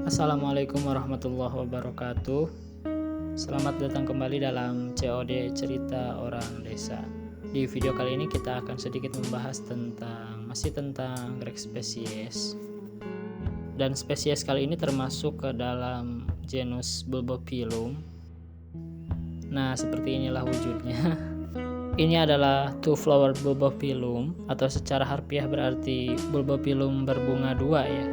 Assalamualaikum warahmatullahi wabarakatuh. Selamat datang kembali dalam COD Cerita Orang Desa. Di video kali ini kita akan sedikit membahas tentang anggrek spesies. Dan spesies kali ini termasuk ke dalam genus Bulbophyllum. Nah, seperti inilah wujudnya. Ini adalah two-flowered Bulbophyllum, atau secara harfiah berarti Bulbophyllum berbunga dua ya.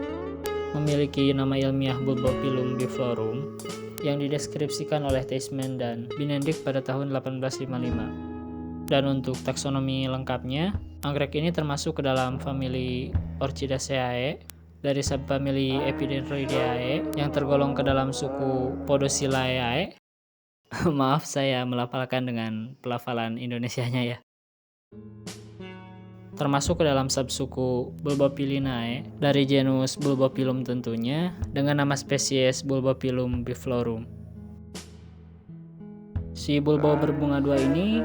Memiliki nama ilmiah Bulbophyllum biflorum yang dideskripsikan oleh Theismann dan Benedict pada tahun 1855. Dan untuk taksonomi lengkapnya, anggrek ini termasuk ke dalam famili Orchidaceae dari subfamili Epidendroideae yang tergolong ke dalam suku Podosilaeae. Maaf, saya melafalkan dengan pelafalan Indonesianya ya. Termasuk ke dalam subsuku Bulbophyllinae dari genus Bulbophyllum tentunya, dengan nama spesies Bulbophyllum biflorum. Si bulbo berbunga dua ini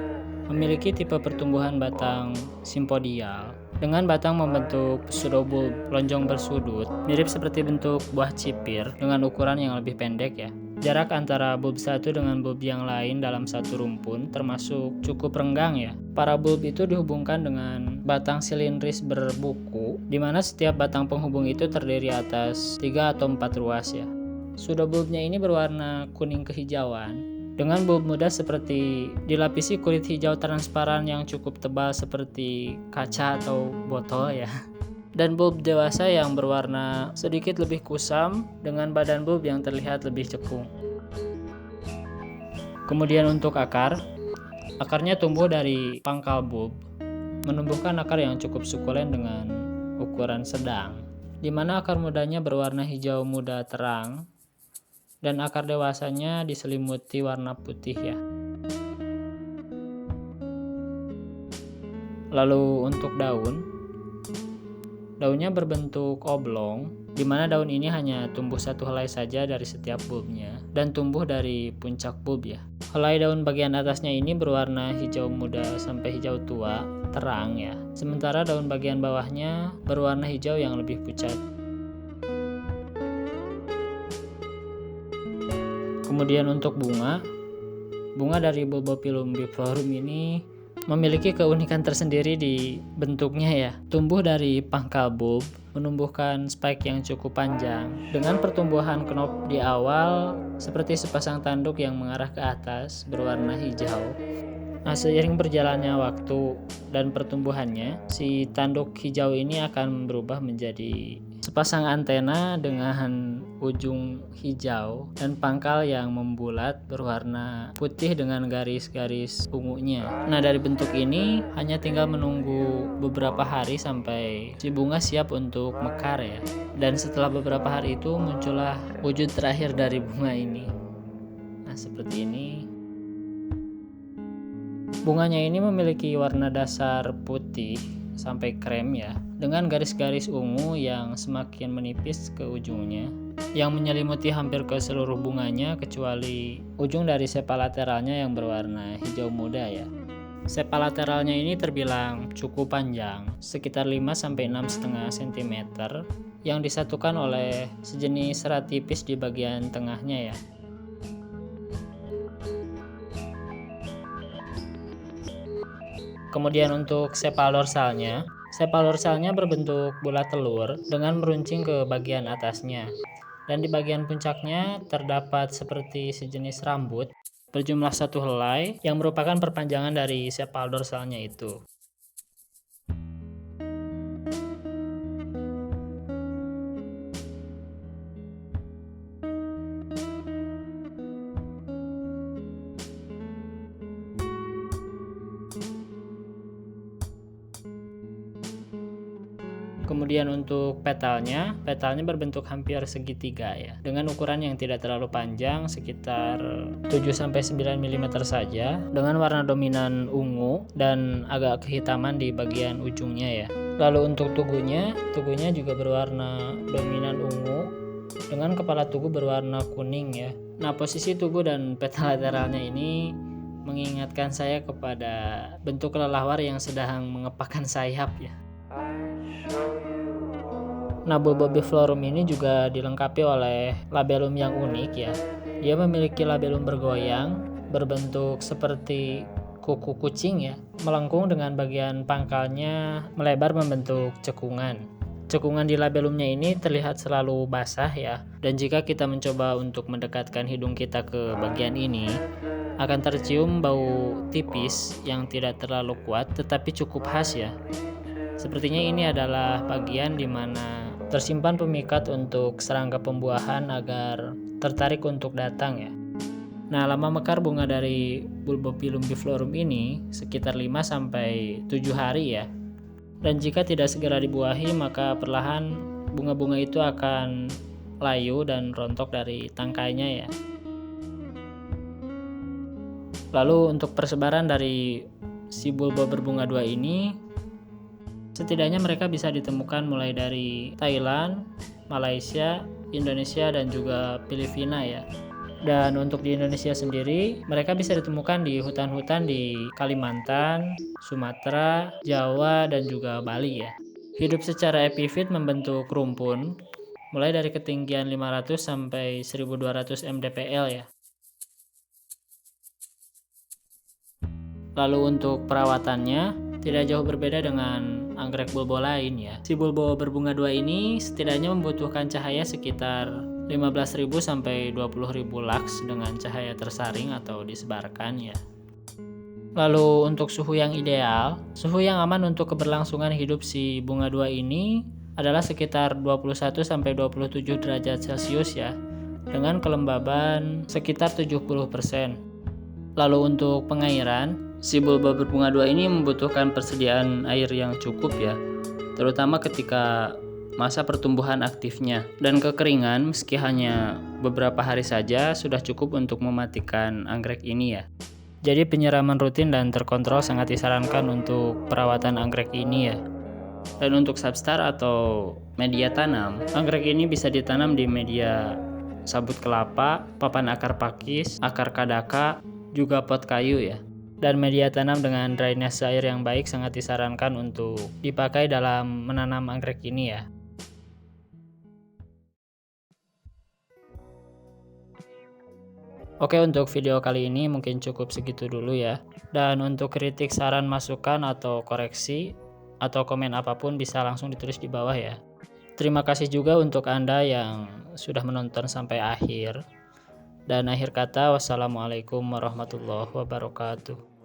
memiliki tipe pertumbuhan batang simpodial dengan batang membentuk pseudobulb lonjong bersudut, mirip seperti bentuk buah cipir dengan ukuran yang lebih pendek ya. Jarak antara bulb satu dengan bulb yang lain dalam satu rumpun termasuk cukup renggang ya. Para bulb itu dihubungkan dengan batang silindris berbuku, di mana setiap batang penghubung itu terdiri atas 3 atau 4 ruas ya. Pseudobulbnya ini berwarna kuning kehijauan, dengan bulb muda seperti dilapisi kulit hijau transparan yang cukup tebal seperti kaca atau botol ya. Dan bulb dewasa yang berwarna sedikit lebih kusam dengan badan bulb yang terlihat lebih cekung. Kemudian untuk akarnya tumbuh dari pangkal bulb, menumbuhkan akar yang cukup sukulen dengan ukuran sedang, di mana akar mudanya berwarna hijau muda terang dan akar dewasanya diselimuti warna putih ya. Lalu untuk daunnya berbentuk oblong, di mana daun ini hanya tumbuh satu helai saja dari setiap bulbnya dan tumbuh dari puncak bulb ya. Helai daun bagian atasnya ini berwarna hijau muda sampai hijau tua terang ya, sementara daun bagian bawahnya berwarna hijau yang lebih pucat. Kemudian untuk bunga dari Bulbophyllum biflorum ini memiliki keunikan tersendiri di bentuknya ya. Tumbuh dari pangkal bulb, menumbuhkan spike yang cukup panjang dengan pertumbuhan knop di awal seperti sepasang tanduk yang mengarah ke atas berwarna hijau. Nah, seiring berjalannya waktu dan pertumbuhannya, si tanduk hijau ini akan berubah menjadi sepasang antena dengan ujung hijau dan pangkal yang membulat berwarna putih dengan garis-garis ungunya. Nah, dari bentuk ini hanya tinggal menunggu beberapa hari sampai si bunga siap untuk mekar ya. Dan setelah beberapa hari itu muncullah wujud terakhir dari bunga ini. Nah, seperti ini. Bunganya ini memiliki warna dasar putih sampai krem ya, dengan garis-garis ungu yang semakin menipis ke ujungnya, yang menyelimuti hampir ke seluruh bunganya kecuali ujung dari sepalateralnya yang berwarna hijau muda ya. Sepalateralnya ini terbilang cukup panjang, sekitar 5-6,5 cm, yang disatukan oleh sejenis serat tipis di bagian tengahnya ya. Kemudian untuk sepal dorsalnya berbentuk bulat telur dengan meruncing ke bagian atasnya. Dan di bagian puncaknya terdapat seperti sejenis rambut berjumlah 1 helai yang merupakan perpanjangan dari sepal dorsalnya itu. Kemudian untuk petalnya berbentuk hampir segitiga ya, dengan ukuran yang tidak terlalu panjang, sekitar 7-9 mm saja, dengan warna dominan ungu dan agak kehitaman di bagian ujungnya ya. Lalu untuk tugunya juga berwarna dominan ungu dengan kepala tugu berwarna kuning ya. Nah, posisi tugu dan petal lateralnya ini mengingatkan saya kepada bentuk kelelawar yang sedang mengepakkan sayap ya. Nah, bulba biflorum ini juga dilengkapi oleh labellum yang unik ya. Dia memiliki labellum bergoyang, berbentuk seperti kuku kucing ya, melengkung dengan bagian pangkalnya melebar membentuk cekungan. Cekungan di labellumnya ini terlihat selalu basah ya, dan jika kita mencoba untuk mendekatkan hidung kita ke bagian ini, akan tercium bau tipis yang tidak terlalu kuat tetapi cukup khas ya. Sepertinya ini adalah bagian di mana tersimpan pemikat untuk serangga pembuahan agar tertarik untuk datang ya. Nah, lama mekar bunga dari Bulbophyllum biflorum ini sekitar 5-7 hari ya. Dan jika tidak segera dibuahi, maka perlahan bunga-bunga itu akan layu dan rontok dari tangkainya ya. Lalu untuk persebaran dari si bulba berbunga dua ini, setidaknya mereka bisa ditemukan mulai dari Thailand, Malaysia, Indonesia, dan juga Filipina ya. Dan untuk di Indonesia sendiri, mereka bisa ditemukan di hutan-hutan di Kalimantan, Sumatera, Jawa, dan juga Bali ya. Hidup secara epifit membentuk rumpun, mulai dari ketinggian 500 sampai 1200 mdpl ya. Lalu untuk perawatannya, tidak jauh berbeda dengan anggrek bulbo lain ya. Si bulbo berbunga dua ini setidaknya membutuhkan cahaya sekitar 15.000 sampai 20.000 lux dengan cahaya tersaring atau disebarkan ya. Lalu untuk suhu yang ideal, suhu yang aman untuk keberlangsungan hidup si bunga dua ini adalah sekitar 21 sampai 27 derajat Celcius ya, dengan kelembaban sekitar 70%. Lalu untuk pengairan, si bulba berbunga dua ini membutuhkan persediaan air yang cukup ya, terutama ketika masa pertumbuhan aktifnya. Dan kekeringan meski hanya beberapa hari saja sudah cukup untuk mematikan anggrek ini ya. Jadi penyiraman rutin dan terkontrol sangat disarankan untuk perawatan anggrek ini ya. Dan untuk substrat atau media tanam, anggrek ini bisa ditanam di media sabut kelapa, papan akar pakis, akar kadaka, juga pot kayu ya. Dan media tanam dengan drainase air yang baik sangat disarankan untuk dipakai dalam menanam anggrek ini ya. Oke, untuk video kali ini mungkin cukup segitu dulu ya. Dan untuk kritik, saran, masukan, atau koreksi, atau komen apapun bisa langsung ditulis di bawah ya. Terima kasih juga untuk Anda yang sudah menonton sampai akhir. Dan akhir kata, wassalamualaikum warahmatullahi wabarakatuh.